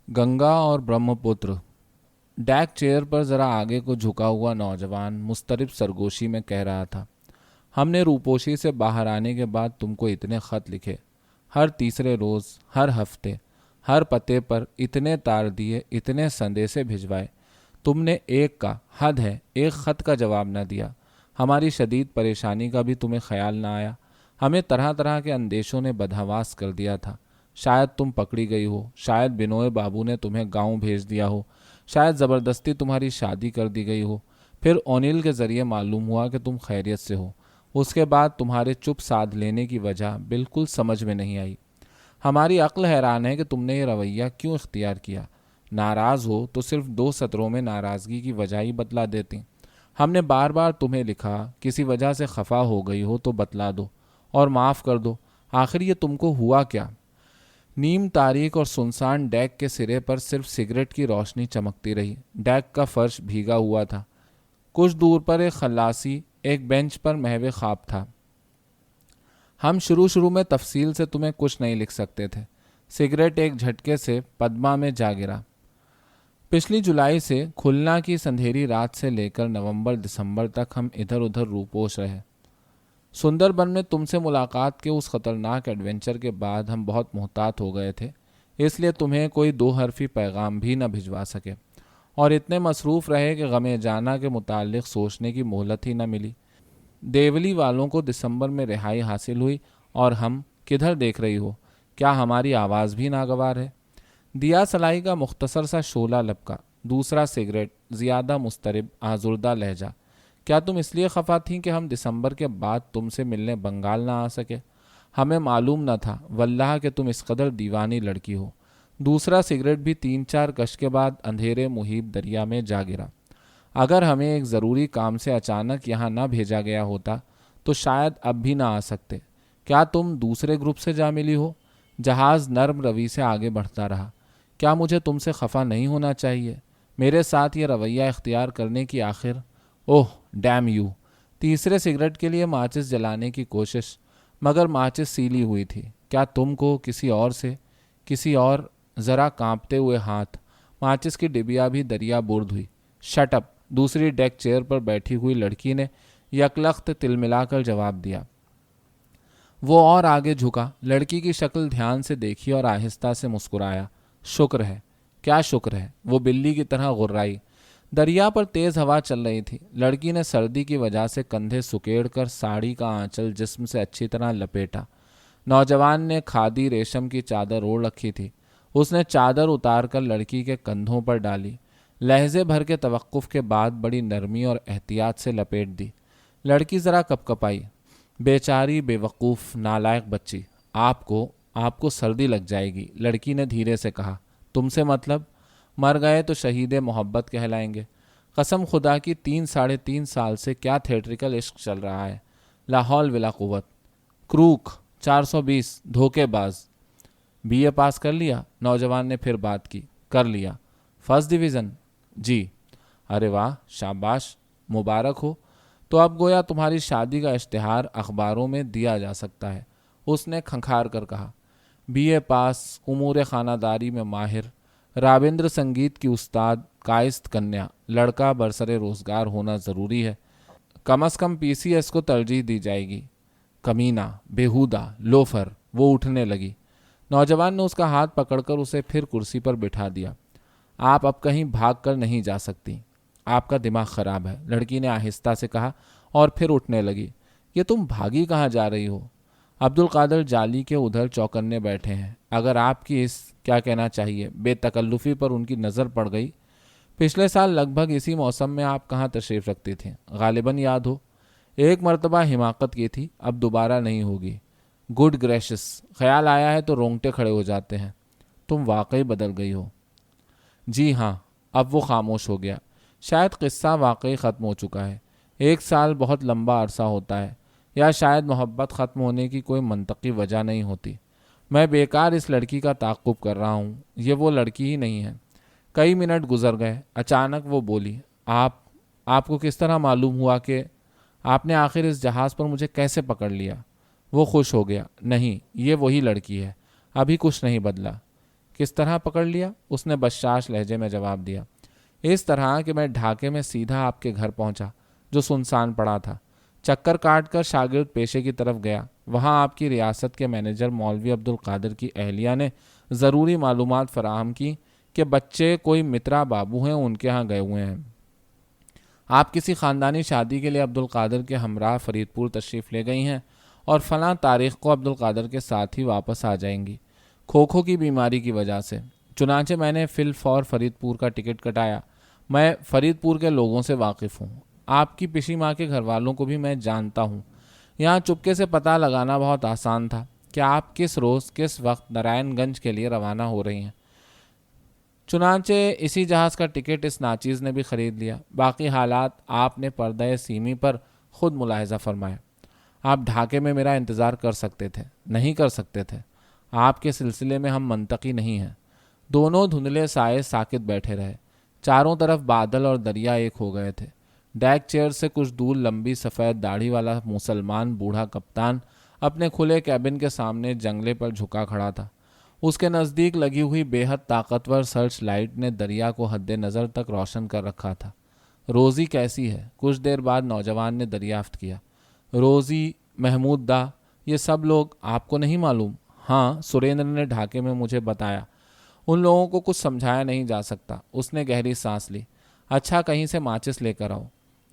گنگا اور برہم پتر۔ ڈیک چیئر پر ذرا آگے کو جھکا ہوا نوجوان مضطرب سرگوشی میں کہہ رہا تھا، ہم نے روپوشی سے باہر آنے کے بعد تم کو اتنے خط لکھے، ہر تیسرے روز، ہر ہفتے، ہر پتے پر اتنے تار دیے، اتنے سندیسے بھجوائے، تم نے ایک کا، حد ہے، ایک خط کا جواب نہ دیا۔ ہماری شدید پریشانی کا بھی تمہیں خیال نہ آیا۔ ہمیں طرح طرح کے اندیشوں نے بدحواس کر دیا تھا۔ شاید تم پکڑی گئی ہو، شاید بنوئے بابو نے تمہیں گاؤں بھیج دیا ہو، شاید زبردستی تمہاری شادی کر دی گئی ہو۔ پھر اونیل کے ذریعے معلوم ہوا کہ تم خیریت سے ہو۔ اس کے بعد تمہارے چپ سادھ لینے کی وجہ بالکل سمجھ میں نہیں آئی۔ ہماری عقل حیران ہے کہ تم نے یہ رویہ کیوں اختیار کیا۔ ناراض ہو تو صرف 2 سطروں میں ناراضگی کی وجہ ہی بتلا دیتی۔ ہم نے بار بار تمہیں لکھا، کسی وجہ سے خفا ہو گئی ہو تو بتلا دو اور معاف کر دو۔ آخر یہ تم کو ہوا کیا؟ نیم تاریک اور سنسان ڈیک کے سرے پر صرف سگریٹ کی روشنی چمکتی رہی۔ ڈیک کا فرش بھیگا ہوا تھا۔ کچھ دور پر ایک خلاصی ایک بینچ پر محو خواب تھا۔ ہم شروع میں تفصیل سے تمہیں کچھ نہیں لکھ سکتے تھے۔ سگریٹ ایک جھٹکے سے پدما میں جا گرا۔ پچھلی جولائی سے کھلنا کی سندھیری رات سے لے کر نومبر دسمبر تک ہم ادھر ادھر روپوش رہے۔ سندر بن میں تم سے ملاقات کے اس خطرناک ایڈونچر کے بعد ہم بہت محتاط ہو گئے تھے، اس لیے تمہیں کوئی 2 حرفی پیغام بھی نہ بھجوا سکے، اور اتنے مصروف رہے کہ غم جانا کے متعلق سوچنے کی مہلت ہی نہ ملی۔ دیولی والوں کو دسمبر میں رہائی حاصل ہوئی، اور ہم کدھر دیکھ رہی ہو؟ کیا ہماری آواز بھی ناگوار ہے؟ دیا سلائی کا مختصر سا شعلہ لپکا، دوسرا سگریٹ، زیادہ مضطرب، آزردہ لہجہ۔ کیا تم اس لیے خفا تھیں کہ ہم دسمبر کے بعد تم سے ملنے بنگال نہ آ سکے؟ ہمیں معلوم نہ تھا واللہ کہ تم اس قدر دیوانی لڑکی ہو۔ دوسرا سگریٹ بھی 3-4 کش کے بعد اندھیرے محیط دریا میں جا گرا۔ اگر ہمیں ایک ضروری کام سے اچانک یہاں نہ بھیجا گیا ہوتا تو شاید اب بھی نہ آ سکتے۔ کیا تم دوسرے گروپ سے جا ملی ہو؟ جہاز نرم روی سے آگے بڑھتا رہا۔ کیا مجھے تم سے خفا نہیں ہونا چاہیے؟ میرے ساتھ یہ رویہ اختیار کرنے کی آخر؟ اوہ ڈیم یو! تیسرے سگریٹ کے لیے ماچس جلانے کی کوشش، مگر ماچس سیلی ہوئی تھی۔ کیا تم کو کسی اور ذرا کانپتے ہوئے ہاتھ، ماچس کی ڈبیا بھی دریا برد ہوئی۔ Shut up! دوسری ڈیک چیئر پر بیٹھی ہوئی لڑکی نے یکلخت تل ملا کر جواب دیا۔ وہ اور آگے جھکا، لڑکی کی شکل دھیان سے دیکھی اور آہستہ سے مسکرایا۔ شکر ہے۔ کیا شکر ہے؟ وہ بلی کی طرح غرائی۔ دریا پر تیز ہوا چل رہی تھی۔ لڑکی نے سردی کی وجہ سے کندھے سکیڑ کر ساڑی کا آنچل جسم سے اچھی طرح لپیٹا۔ نوجوان نے کھادی ریشم کی چادر اوڑھ رکھی تھی۔ اس نے چادر اتار کر لڑکی کے کندھوں پر ڈالی۔ لہجے بھر کے توقف کے بعد بڑی نرمی اور احتیاط سے لپیٹ دی۔ لڑکی ذرا کپکپائی۔ بیچاری بے وقوف نالائق بچی، آپ کو سردی لگ جائے گی، لڑکی نے دھیرے سے کہا۔ تم سے مطلب؟ مر گئے تو شہید محبت کہلائیں گے۔ قسم خدا کی 3-3.5 سال سے کیا تھیٹریکل عشق چل رہا ہے، لا حول ولا قوت۔ کروک 420 دھوکے باز۔ BA پاس کر لیا؟ نوجوان نے پھر بات کی۔ کر لیا۔ First division? جی۔ ارے واہ، شاباش، مبارک ہو۔ تو اب گویا تمہاری شادی کا اشتہار اخباروں میں دیا جا سکتا ہے، اس نے کھنکھار کر کہا۔ BA پاس، امور خانہ داری میں ماہر، رابندر سنگیت کی استاد، کائست کنیا، لڑکا برسر روزگار ہونا ضروری ہے۔ کم از کم PCS کو ترجیح دی جائے گی۔ کمینہ، بیہودہ، لوفر۔ وہ اٹھنے لگی۔ نوجوان نے اس کا ہاتھ پکڑ کر اسے پھر کرسی پر بٹھا دیا۔ آپ اب کہیں بھاگ کر نہیں جا سکتی، آپ کا دماغ خراب ہے، لڑکی نے آہستہ سے کہا، اور پھر اٹھنے لگی۔ یہ تم بھاگی کہاں جا رہی ہو؟ عبدالقادر جالی کے ادھر چوکنے بیٹھے ہیں۔ اگر آپ کی اس کیا کہنا چاہیے بے تکلفی پر ان کی نظر پڑ گئی۔ پچھلے سال لگ بھگ اسی موسم میں آپ کہاں تشریف رکھتی تھیں؟ غالباً یاد ہو۔ ایک مرتبہ حماقت کی تھی، اب دوبارہ نہیں ہوگی۔ گڈ گریشس، خیال آیا ہے تو رونگٹے کھڑے ہو جاتے ہیں۔ تم واقعی بدل گئی ہو۔ جی ہاں۔ اب وہ خاموش ہو گیا۔ شاید قصہ واقعی ختم ہو چکا ہے۔ 1 سال بہت لمبا عرصہ ہوتا ہے، یا شاید محبت ختم ہونے کی کوئی منطقی وجہ نہیں ہوتی۔ میں بیکار اس لڑکی کا تعاقب کر رہا ہوں، یہ وہ لڑکی ہی نہیں ہے۔ کئی منٹ گزر گئے، اچانک وہ بولی، آپ کو کس طرح معلوم ہوا کہ آپ نے آخر اس جہاز پر مجھے کیسے پکڑ لیا؟ وہ خوش ہو گیا۔ نہیں، یہ وہی لڑکی ہے، ابھی کچھ نہیں بدلا۔ کس طرح پکڑ لیا؟ اس نے بشاش لہجے میں جواب دیا، اس طرح کہ میں ڈھاکے میں سیدھا آپ کے گھر پہنچا جو سنسان پڑا تھا، چکر کاٹ کر شاگرد پیشے کی طرف گیا۔ وہاں آپ کی ریاست کے مینیجر مولوی عبدالقادر کی اہلیہ نے ضروری معلومات فراہم کی کہ بچے کوئی مترا بابو ہیں، ان کے ہاں گئے ہوئے ہیں۔ آپ کسی خاندانی شادی کے لیے عبدالقادر کے ہمراہ فرید پور تشریف لے گئی ہیں اور فلاں تاریخ کو عبدالقادر کے ساتھ ہی واپس آ جائیں گی، کھوکھو کی بیماری کی وجہ سے۔ چنانچہ میں نے فی الفور فرید پور کا ٹکٹ کٹایا۔ میں فرید پور کے لوگوں سے واقف ہوں، آپ کی پشی ماں کے گھر والوں کو بھی میں جانتا ہوں۔ یہاں چپکے سے پتہ لگانا بہت آسان تھا کہ آپ کس روز کس وقت نارائن گنج کے لیے روانہ ہو رہی ہیں۔ چنانچہ اسی جہاز کا ٹکٹ اس ناچیز نے بھی خرید لیا۔ باقی حالات آپ نے پردہ سیمی پر خود ملاحظہ فرمایا۔ آپ ڈھاکے میں میرا انتظار کر سکتے تھے، نہیں کر سکتے تھے۔ آپ کے سلسلے میں ہم منطقی نہیں ہیں۔ دونوں دھندلے سائے ساکت بیٹھے رہے۔ چاروں طرف بادل اور دریا ایک ہو گئے تھے۔ ڈیک چیئر سے کچھ دور لمبی سفید داڑھی والا مسلمان بوڑھا کپتان اپنے کھلے کیبن کے سامنے جنگلے پر جھکا کھڑا تھا۔ اس کے نزدیک لگی ہوئی بے حد طاقتور سرچ لائٹ نے دریا کو حد نظر تک روشن کر رکھا تھا۔ روزی کیسی ہے؟ کچھ دیر بعد نوجوان نے دریافت کیا۔ روزی، محمود دا، یہ سب لوگ آپ کو نہیں معلوم؟ ہاں، سریندر نے ڈھاکے میں مجھے بتایا۔ ان لوگوں کو کچھ سمجھایا نہیں جا سکتا۔ اس نے گہری سانس لی۔ اچھا، کہیں سے ماچس لے کر آؤ۔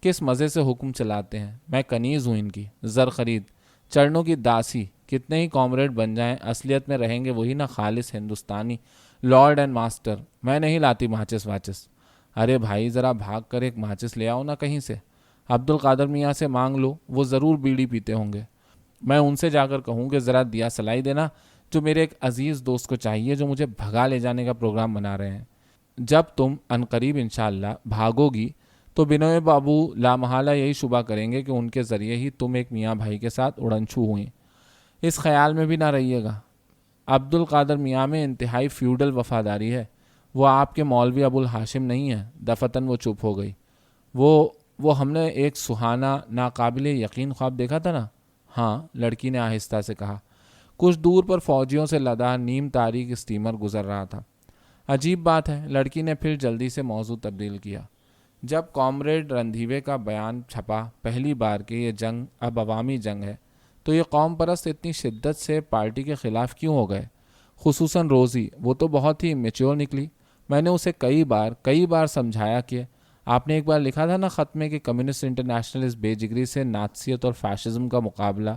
کس مزے سے حکم چلاتے ہیں، میں کنیز ہوں ان کی، زر خرید، چرنوں کی داسی۔ کتنے ہی کامریڈ بن جائیں، اصلیت میں رہیں گے وہی نا خالص ہندوستانی، لارڈ اینڈ ماسٹر۔ میں نہیں لاتی ماچس واچس۔ ارے بھائی، ذرا بھاگ کر ایک ماچس لے آؤ نا کہیں سے۔ عبدالقادر میاں سے مانگ لو، وہ ضرور بیڑی پیتے ہوں گے۔ میں ان سے جا کر کہوں کہ ذرا دیا سلائی دینا، جو میرے ایک عزیز دوست کو چاہیے جو مجھے بھگا لے جانے کا پروگرام بنا رہے ہیں۔ جب تم عنقریب انشاءاللہ بھاگو گی تو بنوئے بابو لامحالہ یہی شبہ کریں گے کہ ان کے ذریعے ہی تم ایک میاں بھائی کے ساتھ اڑن چھو ہوئیں۔ اس خیال میں بھی نہ رہیے گا۔ عبدالقادر میاں میں انتہائی فیوڈل وفاداری ہے، وہ آپ کے مولوی ابو الہاشم نہیں ہیں۔ دفتن وہ چپ ہو گئی۔ وہ ہم نے ایک سہانا ناقابل یقین خواب دیکھا تھا نا؟ ہاں، لڑکی نے آہستہ سے کہا۔ کچھ دور پر فوجیوں سے لدا نیم تاریک اسٹیمر گزر رہا تھا۔ عجیب بات ہے، لڑکی نے پھر جلدی سے موضوع تبدیل کیا۔ جب کامریڈ رندھیوے کا بیان چھپا پہلی بار کہ یہ جنگ اب عوامی جنگ ہے، تو یہ قوم پرست اتنی شدت سے پارٹی کے خلاف کیوں ہو گئے؟ خصوصاً روزی، وہ تو بہت ہی میچور نکلی۔ میں نے اسے کئی بار سمجھایا کہ آپ نے ایک بار لکھا تھا نا خط میں کہ کمیونسٹ انٹرنیشنل اس بے جگری سے ناتسیت اور فیشزم کا مقابلہ۔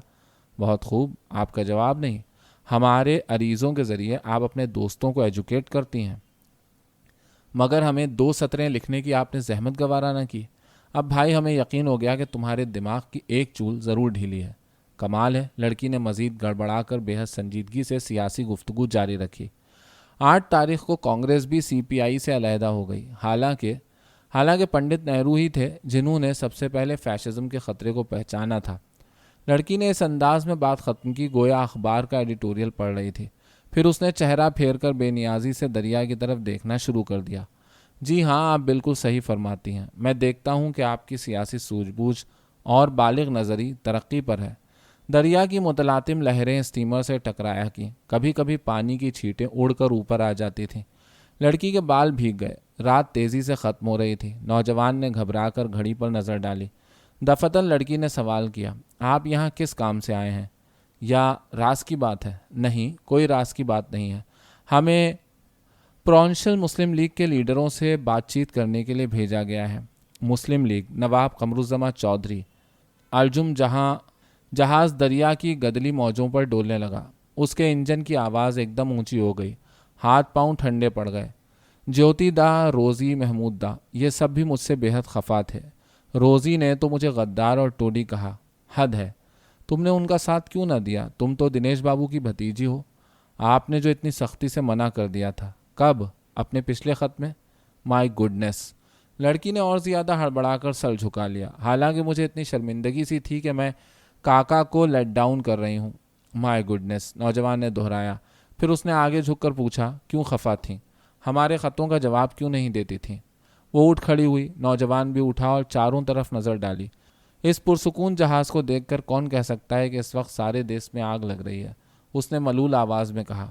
بہت خوب، آپ کا جواب نہیں۔ ہمارے عریضوں کے ذریعے آپ اپنے دوستوں کو ایجوکیٹ کرتی ہیں، مگر ہمیں 2 سطریں لکھنے کی آپ نے زحمت گوارا نہ کی۔ اب بھائی ہمیں یقین ہو گیا کہ تمہارے دماغ کی ایک چول ضرور ڈھیلی ہے۔ کمال ہے، لڑکی نے مزید گڑبڑا کر بے حد سنجیدگی سے سیاسی گفتگو جاری رکھی۔ 8 تاریخ کو کانگریس بھی سی پی آئی سے علیحدہ ہو گئی، حالانکہ پنڈت نہرو ہی تھے جنہوں نے سب سے پہلے فیشزم کے خطرے کو پہچانا تھا۔ لڑکی نے اس انداز میں بات ختم کی گویا اخبار کا ایڈیٹوریل پڑھ رہی تھی۔ پھر اس نے چہرہ پھیر کر بے نیازی سے دریا کی طرف دیکھنا شروع کر دیا۔ جی ہاں، آپ بالکل صحیح فرماتی ہیں۔ میں دیکھتا ہوں کہ آپ کی سیاسی سوجھ بوجھ اور بالغ نظری ترقی پر ہے۔ دریا کی متلاطم لہریں اسٹیمر سے ٹکرایا کی، کبھی کبھی پانی کی چھینٹیں اڑ کر اوپر آ جاتی تھیں۔ لڑکی کے بال بھیگ گئے۔ رات تیزی سے ختم ہو رہی تھی۔ نوجوان نے گھبرا کر گھڑی پر نظر ڈالی۔ دفتن لڑکی نے سوال کیا، آپ یہاں کس کام سے آئے ہیں؟ یا راز کی بات ہے؟ نہیں، کوئی راز کی بات نہیں ہے۔ ہمیں پرونشل مسلم لیگ کے لیڈروں سے بات چیت کرنے کے لیے بھیجا گیا ہے۔ مسلم لیگ، نواب قمرالزماں چودھری۔ الجم جہاز دریا کی گدلی موجوں پر ڈولنے لگا۔ اس کے انجن کی آواز ایک دم اونچی ہو گئی۔ ہاتھ پاؤں ٹھنڈے پڑ گئے۔ جیوتی دا، روزی، محمود دا، یہ سب بھی مجھ سے بے حد خفا تھے۔ روزی نے تو مجھے غدار اور ٹوڈی کہا۔ حد ہے، تم نے ان کا ساتھ کیوں نہ دیا؟ تم تو دنیش بابو کی بھتیجی ہو۔ آپ نے جو اتنی سختی سے منع کر دیا تھا۔ کب؟ اپنے پچھلے خط میں؟ مائی گڈنس! لڑکی نے اور زیادہ ہڑبڑا کر سر جھکا لیا۔ حالانکہ مجھے اتنی شرمندگی سی تھی کہ میں کاکا کو لیٹ ڈاؤن کر رہی ہوں۔ مائی گڈنس! نوجوان نے دہرایا۔ پھر اس نے آگے جھک کر پوچھا، کیوں خفا تھیں؟ ہمارے خطوں کا جواب کیوں نہیں دیتی تھیں؟ وہ اٹھ کھڑی ہوئی۔ نوجوان بھی اٹھا اور چاروں طرف نظر ڈالی۔ اس پرسکون جہاز کو دیکھ کر کون کہہ سکتا ہے کہ اس وقت سارے دیس میں آگ لگ رہی ہے؟ اس نے ملول آواز میں کہا۔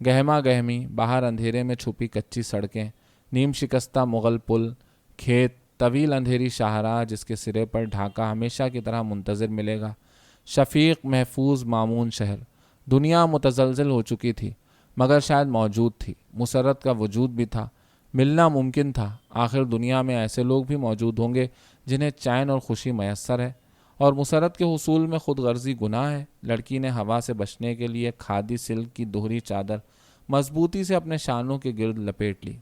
گہما گہمی باہر اندھیرے میں چھپی کچی سڑکیں، نیم شکستہ مغل پل، کھیت، طویل اندھیری شاہراہ جس کے سرے پر ڈھاکہ ہمیشہ کی طرح منتظر ملے گا، شفیق محفوظ معمون شہر۔ دنیا متزلزل ہو چکی تھی مگر شاید موجود تھی، مسرت کا وجود بھی تھا، ملنا ممکن تھا۔ آخر دنیا میں ایسے لوگ بھی موجود ہوں گے جنہیں چین اور خوشی میسر ہے، اور مسرت کے حصول میں خود غرضی گناہ ہے۔ لڑکی نے ہوا سے بچنے کے لیے کھادی سلک کی دوہری چادر مضبوطی سے اپنے شانوں کے گرد لپیٹ لی۔